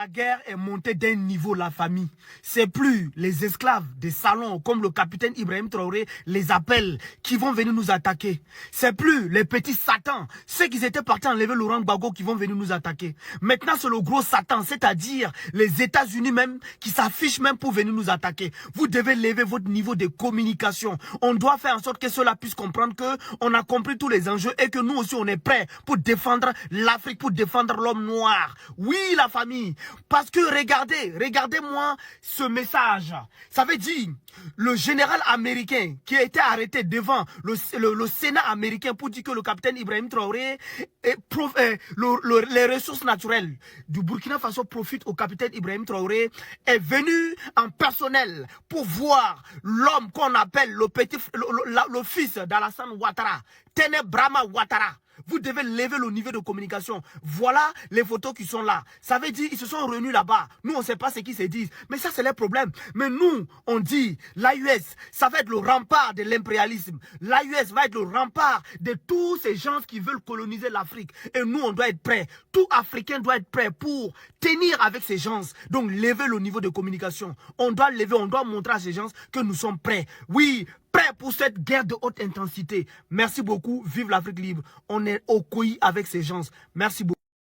La guerre est montée d'un niveau, la famille. C'est plus les esclaves des salons comme le capitaine Ibrahim Traoré les appelle qui vont venir nous attaquer. C'est plus les petits satans, ceux qui étaient partis enlever Laurent Gbagbo qui vont venir nous attaquer. Maintenant c'est le gros satan, c'est-à-dire les États-Unis même qui s'affichent même pour venir nous attaquer. Vous devez lever votre niveau de communication. On doit faire en sorte que cela puisse comprendre que on a compris tous les enjeux et que nous aussi on est prêts pour défendre l'Afrique, pour défendre l'homme noir. Oui la famille. Parce que regardez-moi ce message. Ça veut dire, le général américain qui a été arrêté devant le Sénat américain pour dire que le capitaine Ibrahim Traoré, les ressources naturelles du Burkina Faso profitent au capitaine Ibrahim Traoré, est venu en personnel pour voir l'homme qu'on appelle le fils d'Alassane Ouattara, Tené Brahma Ouattara. Vous devez lever le niveau de communication. Voilà les photos qui sont là. Ça veut dire qu'ils se sont réunis là-bas. Nous, on ne sait pas ce qu'ils se disent. Mais ça, c'est leur problème. Mais nous, on dit, l'AUS, ça va être le rempart de l'impérialisme. L'AUS va être le rempart de tous ces gens qui veulent coloniser l'Afrique. Et nous, on doit être prêts. Tout Africain doit être prêt pour tenir avec ces gens. Donc, lever le niveau de communication. On doit lever, on doit montrer à ces gens que nous sommes prêts. Oui, prêt pour cette guerre de haute intensité. Merci beaucoup. Vive l'Afrique libre. On est au couille avec ces gens. Merci beaucoup.